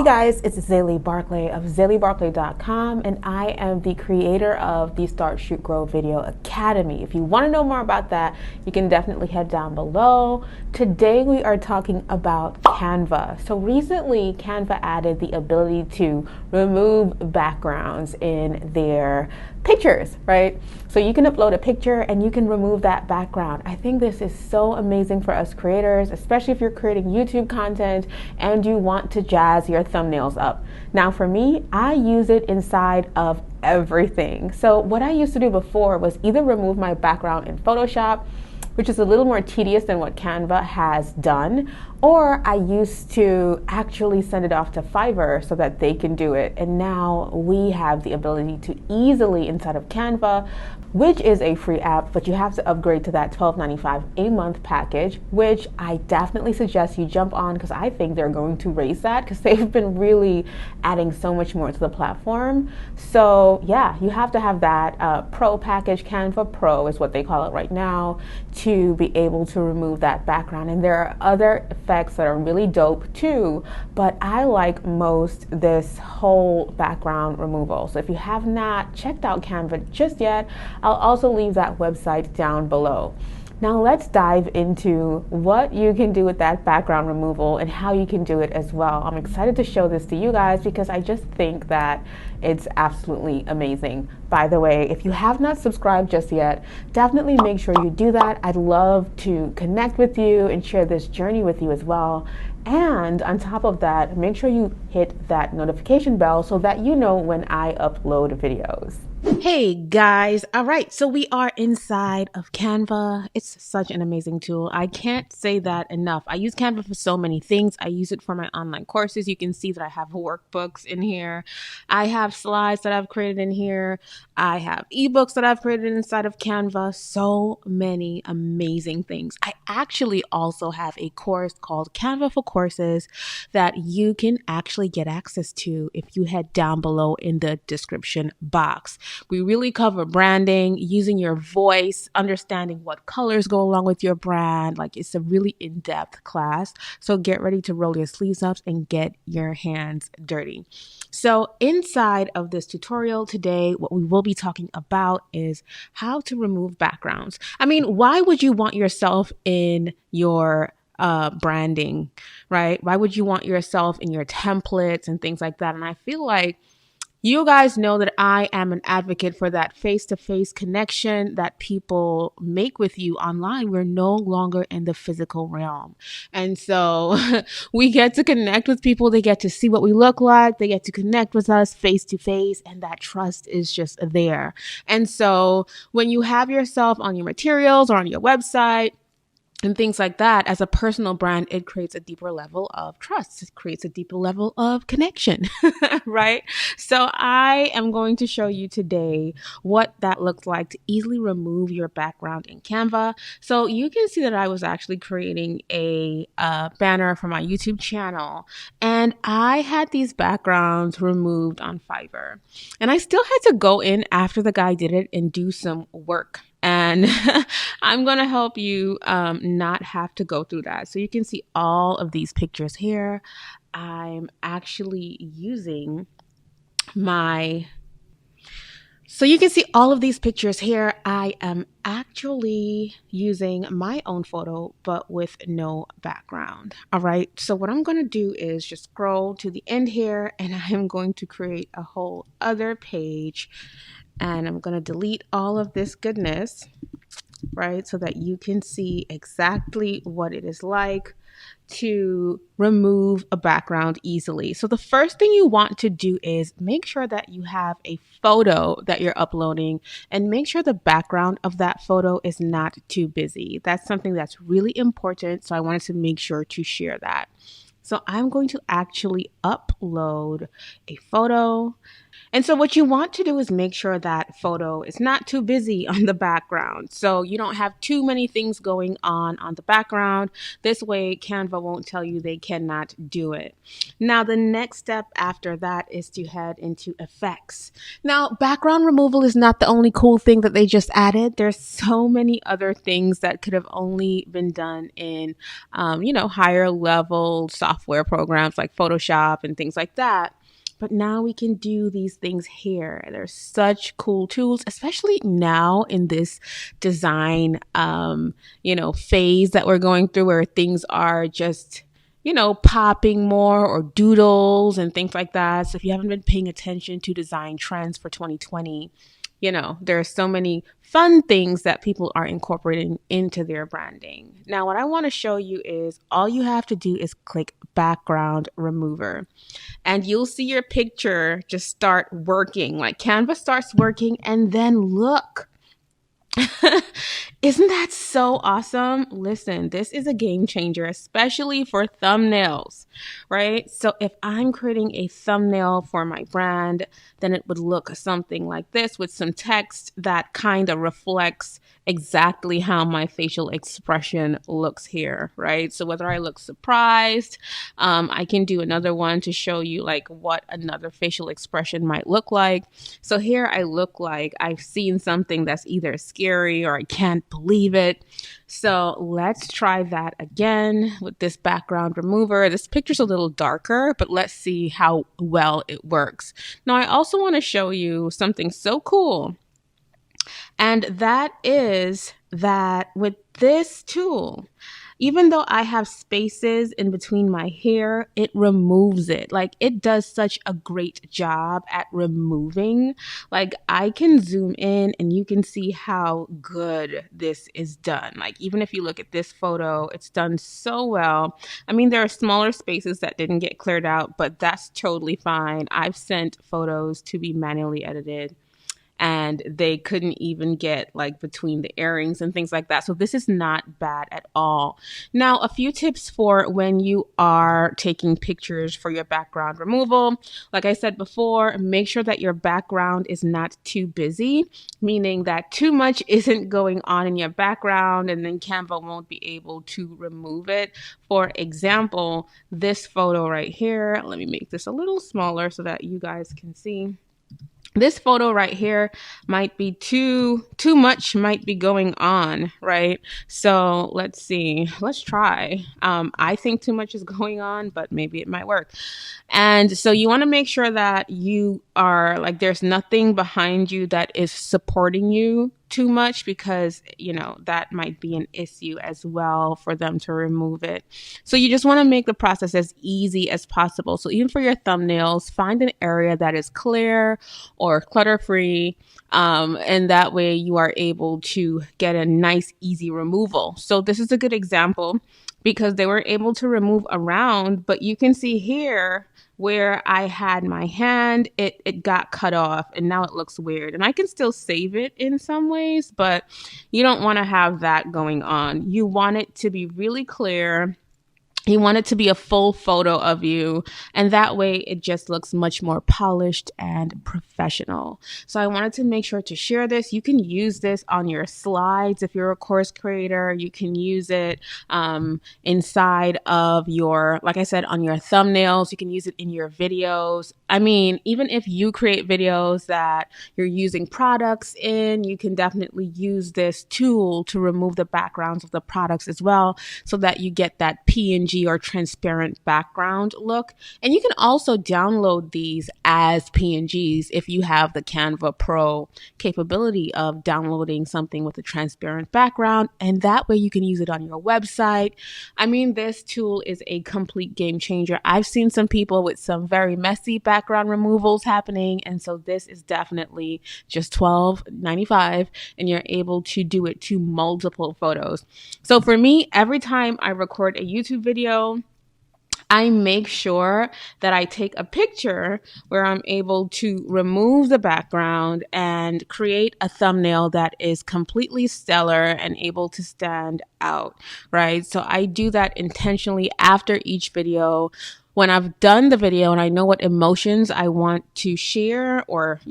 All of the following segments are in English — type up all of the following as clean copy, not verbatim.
guys, it's Zaylee Barclay of ZayleeBarclay.com, and I am the creator of the Start, Shoot, Grow Video Academy. If you want to know more about that, you can definitely head down below. Today we are talking about Canva. So recently, Canva added the ability to remove backgrounds in their pictures, right? So you can upload a picture and you can remove that background. I think this is so amazing for us creators, especially if you're creating YouTube content and you want to jazz your thumbnails up. Now for me, I use it inside of everything. So what I used to do before was either remove my background in Photoshop, which is a little more tedious than what Canva has done, or I used to actually send it off to Fiverr so that they can do it. And now we have the ability to easily, inside of Canva, which is a free app, but you have to upgrade to that $12.95 a month package, which I definitely suggest you jump on because I think they're going to raise that because they've been really adding so much more to the platform. So yeah, you have to have that Pro package. Canva Pro is what they call it right now, to be able to remove that background. And there are other effects that are really dope too, but I like most this whole background removal. So if you have not checked out Canva just yet, I'll also leave that website down below. Now let's dive into what you can do with that background removal and how you can do it as well. I'm excited to show this to you guys because I just think that it's absolutely amazing. By the way, if you have not subscribed just yet, definitely make sure you do that. I'd love to connect with you and share this journey with you as well. And on top of that, make sure you hit that notification bell so that you know when I upload videos. Hey guys, all right, so we are inside of Canva. It's such an amazing tool. I can't say that enough. I use Canva for so many things. I use it for my online courses. You can see that I have workbooks in here. I have slides that I've created in here. I have ebooks that I've created inside of Canva. So many amazing things. I actually also have a course called Canva for Courses that you can actually get access to if you head down below in the description box. We really cover branding, using your voice, understanding what colors go along with your brand. Like, it's a really in-depth class. So get ready to roll your sleeves up and get your hands dirty. So inside of this tutorial today, what we will be talking about is how to remove backgrounds. I mean, why would you want yourself in your branding, right? Why would you want yourself in your templates and things like that? And I feel like you guys know that I am an advocate for that face-to-face connection that people make with you online. We're no longer in the physical realm. And so we get to connect with people. They get to see what we look like. They get to connect with us face-to-face, and that trust is just there. And so when you have yourself on your materials or on your website, and things like that, as a personal brand, it creates a deeper level of trust. It creates a deeper level of connection, right? So I am going to show you today what that looks like to easily remove your background in Canva. So you can see that I was actually creating a banner for my YouTube channel, and I had these backgrounds removed on Fiverr. And I still had to go in after the guy did it and do some work. And I'm going to help you not have to go through that. So you can see all of these pictures here. I'm actually using So you can see all of these pictures here. I am actually using my own photo, but with no background. All right. So what I'm going to do is just scroll to the end here, and I'm going to create a whole other page. And I'm going to delete all of this goodness, right? So that you can see exactly what it is like to remove a background easily. So the first thing you want to do is make sure that you have a photo that you're uploading, and make sure the background of that photo is not too busy. That's something that's really important. So I wanted to make sure to share that. So I'm going to actually upload a photo, And so what you want to do is make sure that photo is not too busy on the background. So you don't have too many things going on the background. This way, Canva won't tell you they cannot do it. Now, the next step after that is to head into effects. Now, background removal is not the only cool thing that they just added. There's so many other things that could have only been done in, higher level software programs like Photoshop and things like that. But now we can do these things here. They're such cool tools, especially now in this design, phase that we're going through where things are just, popping more, or doodles and things like that. So if you haven't been paying attention to design trends for 2020, there are so many fun things that people are incorporating into their branding. Now, what I want to show you is all you have to do is click background remover, and you'll see your picture just start working. Like Canva starts working, and then look. Isn't that so awesome? Listen, this is a game changer, especially for thumbnails, right? So if I'm creating a thumbnail for my brand, then it would look something like this with some text that kind of reflects exactly how my facial expression looks here, right? So whether I look surprised, I can do another one to show you like what another facial expression might look like. So here I look like I've seen something that's either scary or I can't believe it. So let's try that again with this background remover. This picture's a little darker, but let's see how well it works. Now, I also want to show you something so cool. And that is that with this tool, even though I have spaces in between my hair, it removes it. Like it does such a great job at removing. Like I can zoom in and you can see how good this is done. Like even if you look at this photo, it's done so well. I mean, there are smaller spaces that didn't get cleared out, but that's totally fine. I've sent photos to be manually edited, and they couldn't even get like between the earrings and things like that. So this is not bad at all. Now, a few tips for when you are taking pictures for your background removal. Like I said before, make sure that your background is not too busy, meaning that too much isn't going on in your background and then Canva won't be able to remove it. For example, this photo right here, let me make this a little smaller so that you guys can see. This photo right here might be too much might be going on, right? So let's see, let's try. I think too much is going on, but maybe it might work. And so you want to make sure that you are like, there's nothing behind you that is supporting you too much, because that might be an issue as well for them to remove it. So you just want to make the process as easy as possible. So even for your thumbnails, find an area that is clear or clutter free, and that way you are able to get a nice easy removal. So this is a good example because they were able to remove around, but you can see here where I had my hand, it got cut off and now it looks weird. And I can still save it in some ways, but you don't want to have that going on. You want it to be really clear. You want it to be a full photo of you, and that way it just looks much more polished and professional. So I wanted to make sure to share this. You can use this on your slides if you're a course creator. You can use it inside of your, like I said, on your thumbnails. You can use it in your videos. I mean, even if you create videos that you're using products in, you can definitely use this tool to remove the backgrounds of the products as well, so that you get that PNG or transparent background look. And you can also download these as PNGs if you have the Canva Pro capability of downloading something with a transparent background, and that way you can use it on your website. I mean, this tool is a complete game changer. I've seen some people with some very messy background removals happening, and so this is definitely just $12.95, and you're able to do it to multiple photos. So for me, every time I record a YouTube video, I make sure that I take a picture where I'm able to remove the background and create a thumbnail that is completely stellar and able to stand out, right? So I do that intentionally after each video. when I've done the video and I know what emotions I want to share or,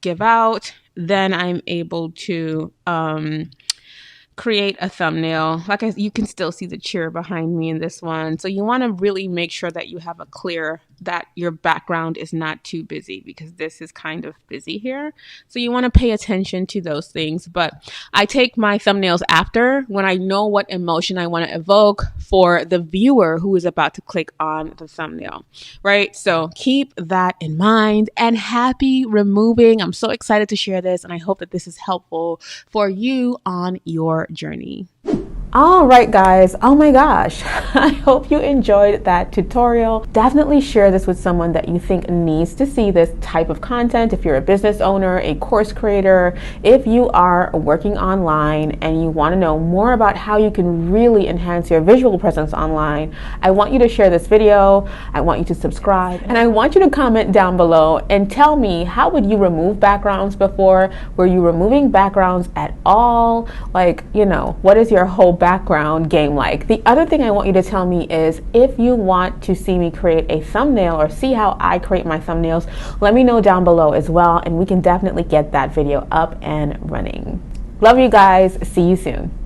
give out, then I'm able to create a thumbnail. You can still see the chair behind me in this one. So you want to really make sure that you have that your background is not too busy, because this is kind of busy here. So you want to pay attention to those things. But I take my thumbnails after, when I know what emotion I want to evoke for the viewer who is about to click on the thumbnail, right? So keep that in mind, and happy removing. I'm so excited to share this, and I hope that this is helpful for you on your journey. All right, guys. Oh my gosh. I hope you enjoyed that tutorial. Definitely share this with someone that you think needs to see this type of content. If you're a business owner, a course creator, if you are working online and you want to know more about how you can really enhance your visual presence online, I want you to share this video. I want you to subscribe, and I want you to comment down below and tell me, how would you remove backgrounds before? Were you removing backgrounds at all? What is your whole background game like? The other thing I want you to tell me is, if you want to see me create a thumbnail or see how I create my thumbnails, let me know down below as well, and we can definitely get that video up and running. Love you guys. See you soon.